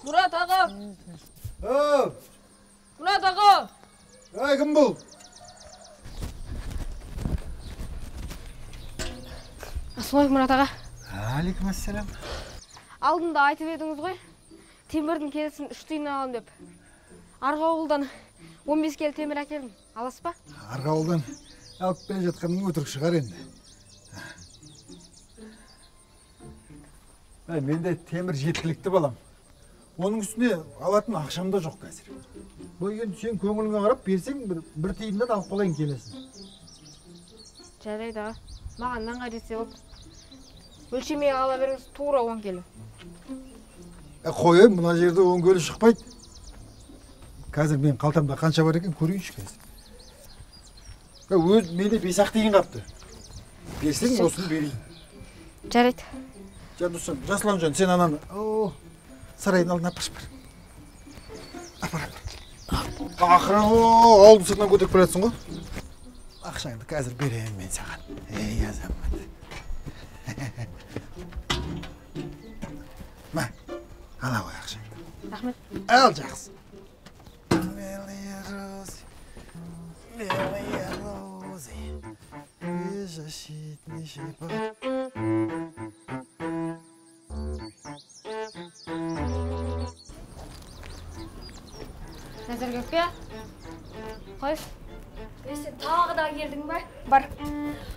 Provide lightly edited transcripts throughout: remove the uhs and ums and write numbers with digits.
Murat ağa. Murat ağa. Kim bu? Assalamu Murat ağa. Алейкум ассалам. Алдында айтып едіңіз ғой. Темірдің келісін 3 тиыннан алам деп. Арғы ауылдан 15 келі темір әкелдім. Аласыз ба? Арғы ауылдан алып келе жатқаның өтірік шығар енді. Менде темір жеткілікті балам. Оның үстіне алатын ақшам да жоқ қазір. Бұл енді сен көңіліңе қарап берсең бір тиыннан алып қалайын келесің. Жарайды аға. Маған нанға десе болды. Өлшемей ала беріңіз, тура 10 келі. Қойым, мына жерде 10 келі шықпайды. Қазір мен қалтамда қанша бар екен көрейінші қазір. Менде 5-ақ тиын қапты. Берсең осыны берейін. Жарайды. Жандусым, Жасұлан, сен ананы сарайдың алдына апаршы бар. Апар. Ақыры ауылдың сыртынан көтеріп келатсың ғой. Ақшаңды қазір беремін мен саған. Ей азамат. Ма, ала ғой ақшаңды. Рахмет. Ал жақсы. Белые розы, белые розы, беззащитный шепот. Назарбек бе? Қойш. Сен тағы да келдің бе? Бар.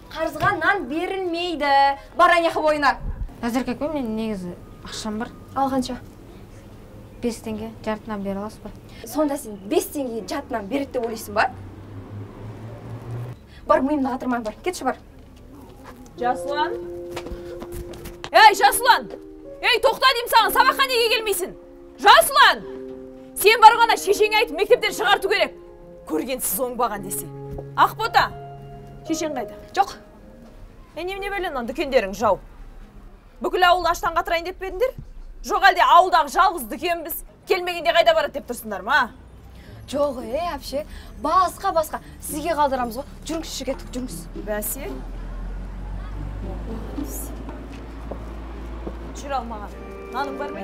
Қарызға нан берілмейді. Бар аяқы бойына. Назарбек бе, мен негізі ақшам бар. Алғанша? 5 теңге жартынан бері аласыз ба? Сонда сен 5 теңге жартынан береді деп ойлайсың ба? Бар, миымды қатырмай бар. Кетші бар. Жасұлан. Ей, Жасұлан! Ей, тоқта деймін саған, сабаққа неге келмейсің? Жасұлан! Сен барғана шешеңе айтып мектептен шығарту керек. Көргенсіз оңбаған десе. Ақбота, шешең қайда? Жоқ. Немене бөлен дүкендерің жау. Бүкіл ауылды аштан қатырайын деп беріңдер? Жоқ әлде ауылдағы жалғыз дүкенбіз келмегенде қайда барады деп тұрсыңдар ма? Жоқ, әпше. Басқа. Сізге қалдырамыз ғой. Жүріңіз, кеттік, жүріңіз. Бәсе? Жүр алмаған. Наның бар ма?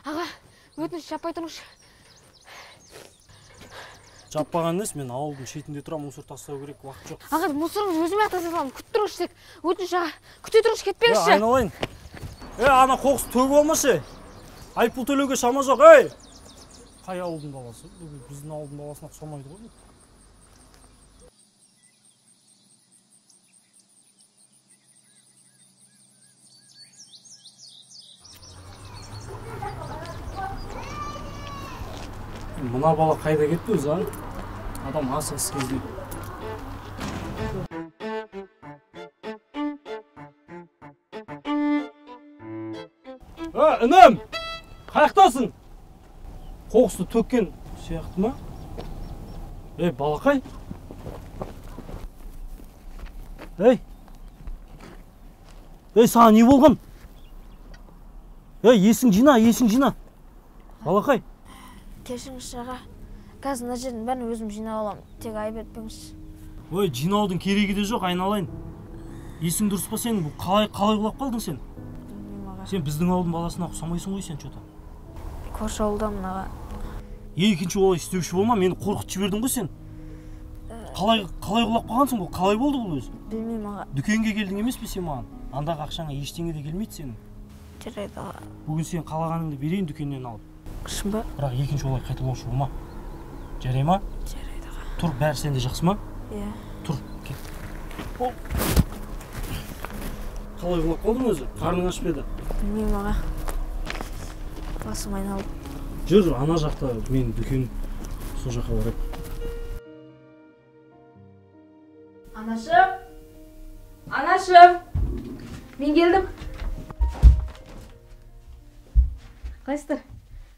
Аға, өтініш жаппай тұрыңызшы. Жаппаған емес, мен ауылдың шетінде тұра мусор тастау керек, уақыт жоқ. Аға, мусорыңыз өзіме тастап аламын. Күтіп тұрыңызшы тек. Өтініш аға, күте тұрыңызшы, кетпеңізші. Айналайын. Ана қоқыс төгіп алмашы. Айыппұл төлеуге шама жоқ, ей! Қай ауылдың баласы? Біздің ауылдың баласына ұқсамайды ғой. Мына бала қайда кетті өзі, адам асығыс кезде. Інім, қаяқтасың? Қоқысты төккен сияқты ма? Балақай? Саған не болған? Есің жина. Балақай? Кешіңізші аға. Қазір мына жердің бәрін өзім жинап аламын. Тек айып етпеңізші. Жинаудың керегі де жоқ, айналайын. Есің дұрыс па сенің? Қалай құлап қалдың сен? Сен біздің ауылдың баласына ұқсамайсың ғой сен, что-то. Көрші ауылдамын аға. Екінші олай істеуші болма, мені қорқытып жібердің ғой сен. Қалай құлап қалғансың бұл? Қалай болды бұл өзі? Білмеймін аға. Дүкенге келдің емес пе сен маған? Андағы ақшаңа ештеңе де келмейді сенің. Жарайды аға. Бүгін сен қалағаныңды берейін дүкеннен алып. Шын ба? Бірақ екінші олай қайталаушы болма. Жарай ма? Жарайды аға. Тұр, бәрі сенде жақсы ма? Иә. Тұр, кет. Қалай құлап қалдың өзі? Қарның ашып еді? Білмеймін аға. Басым айналып. Жүр, ана жақта мен дүкен сол жаққа барайын. Анашым! Мен келдім. Қайсыздар?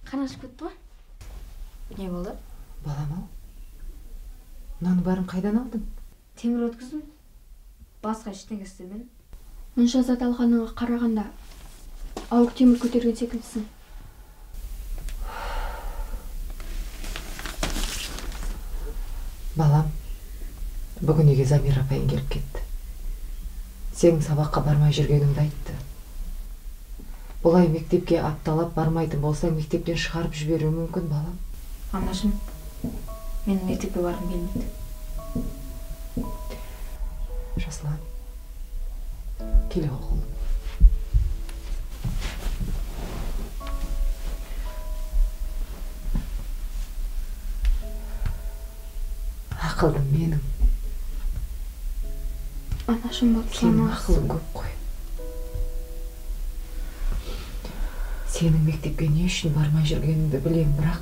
Қан ашып кетті ғой? Не болды? Балам-ау, мынаны барын қайдан алдың? Темір өткіздім. Басқа ештеңе істемедім. Мұнша зат алғаныңа қарағанда ауыр темір көтерген секілдісің. Балам, бүгін үйге Замира апайың келіп кетті. Сенің сабаққа бармай жүргеніңді айтты. Бұлай мектепке апталап бармайтын болсаң, мектептен шығарып жіберуі мүмкін, балам. Анашым, менің мектепке барғым келмейді. Жасұлан, келе оқылым. Ақылдым менің. Анашым болып Сенің ақылың көп қой. Сенің мектепке не үшін бармай жүргеніңді білем, бірақ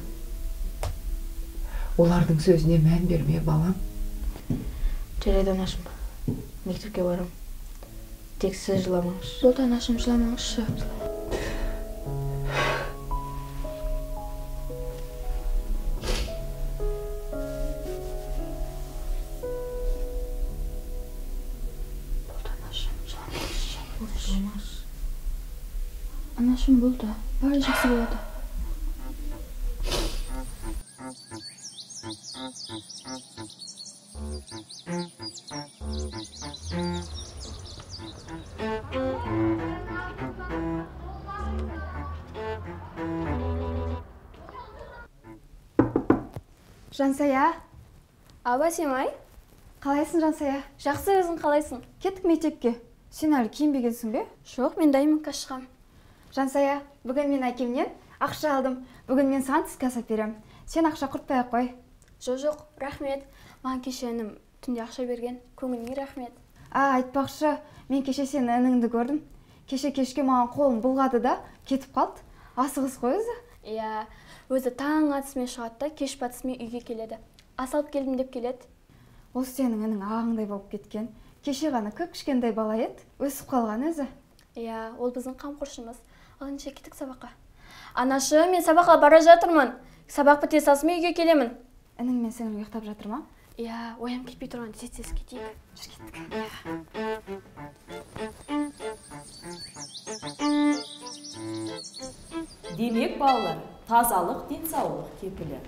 олардың сөзіне мән берме, балам. Жарайды, анашым. Мектепке барам. Тек сіз жыламаңыз. Болды, анашым, жыламаңызшы. Анашым, болды. Бәрі жақсы болады. Жансая, Аба, Семай? қалайсың Жансая? Жақсы, өзің қалайсың? Кеттік мектепке. Сен әлі киінбегенсің бе? Жоқ, мен дайымыққа шығам. Жансая, бүгін мен әкемнен ақша алдым. Бүгін мен саған түскі ас берем. Сен ақша құртпай ақ қой. Жоқ, рахмет. Маған кеше інім түнде ақша берген. Көңіліңе рахмет. Айтпақшы, мен кеше сені ініңді көрдім. Кеше кешке маған қолым бұлғады да кетіп қалды. Асығыс қой өзі. Иә, өзі таң атысымен шығады да, кеш батысымен үйге келеді. Ас алып келдім деп келеді. Ол сенің інің ағаңдай болып кеткен. Кеше ғана кішкентай бала еді, өсіп қалған өзі. Иә, ол біздің қамқоршымыз. Ал ендеше кеттік сабаққа. Анашы, мен сабаққа бара жатырмын. Сабақ біте салысымен үйге келемін. Інің мен сенің ұйықтап жатыр ма? Иә, оям кетпей тұрған, тез кетейік. Демек, балалар, тазалық денсаулық кепілі.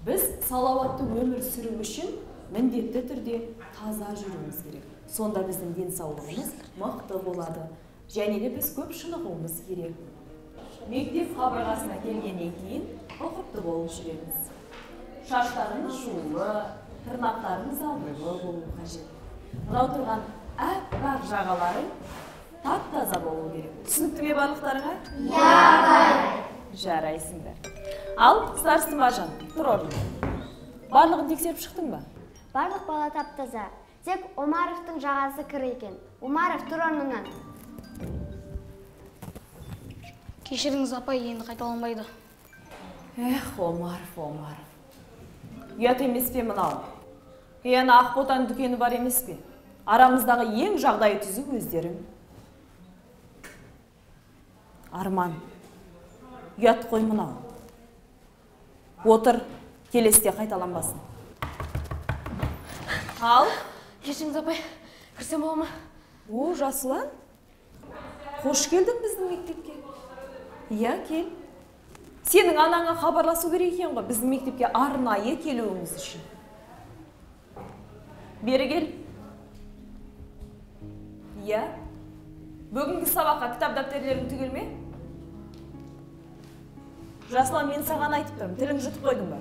Біз салауатты өмір сүру үшін міндетті түрде таза жүруіміз керек. Сонда біздің денсаулығымыз мықты болады. Және де біз көп шынығуымыз керек. Мектеп қабырғасына келгеннен кейін ұқыпты болып жүреміз. Шаштарымыз жуулы, тырнақтарымыз алдыңғы болу қажет. Мынау тұрған әппақ жағаларың тап-таза болу керек. Түсінікті ме барлықтарыңа? Иә. Жарайсыңдар. Ал, Старсты Маржан, тұр орныңа. Барлығын тексеріп шықтың ба? Барлық бала тап-таза. Тек Омаровтың жағасы кір екен. Омаров, тұр орныңнан. Кешіріңіз, апай, енді қайталанбайды. Омаров. Ұят емес пе мынау? Ана Ақботаның дүкені бар емес пе? Арамыздағы ең жағдайы түзу өздерің. Арман, ұят қой мынау. Отыр, келесте қайталанбасын. Ал? Кешіріңіз, апай, кірсем бола ма? О, Жасұлан, қош келдің біздің мектепке. Иә, кел. Сенің анаңа хабарласу керек екен ғой, біздің мектепке арнайы келуіміз үшін. Бері кел. Иә. Бүгінгі сабаққа кітап дәптерлерің түгел ме? Жасұлан, мен саған айтып тұрмын, тілің жұтып қойдың ба?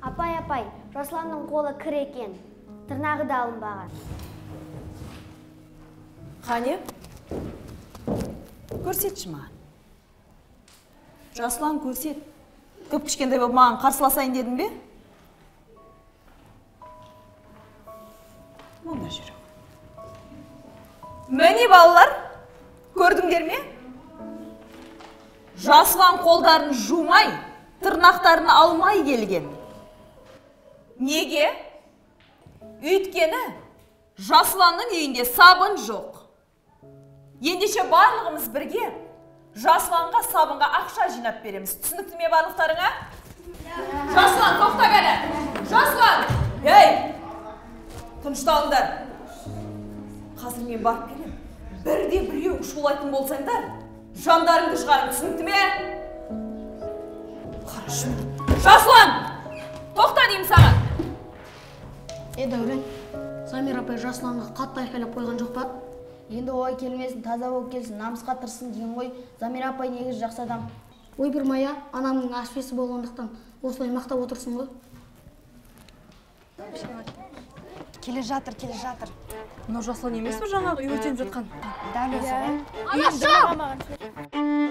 Апай, Жасұланның қолы кір екен. Тырнағы да алынбаған. Қане? Көрсетші маған. Жасұлан, көрсет. Көп кішкентай болып маған қарсыласайын дедің бе? Мұнда жүр. Міне балалар, көрдіңдер ме? Жасұлан қолдарын жумай, тырнақтарын алмай келген. Неге? Өйткені Жасұланның үйінде сабын жоқ. Ендеше барлығымыз бірге Жасұланға сабынға ақша жинап береміз. Түсінікті ме барлықтарыңа? Жасұлан, тоқта кәні! Жасұлан! Ей! Тынышталыңдар. Қазір мен барып келем. бірде біреу шулайтын болсаңдар, жандарыңды шығарып, түсінікті ме? Қарашым. Жасұлан! Тоқта деймін саған. Дәурен, Замира апай Жасұланға қатты айқайлап қойған жоқ па? Енді ой келмесін, таза болып келсін, намысқа тырсын деген ғой. Замира апай негізі жақсы адам. Ой бір Мая, анамның ашпесі болғандықтан осылай мақтап отырсың ғой. Келе жатыр. Мынау Жасұлан емес пе жаңағы өртеніп жатқан? Дәл осы. Анашым!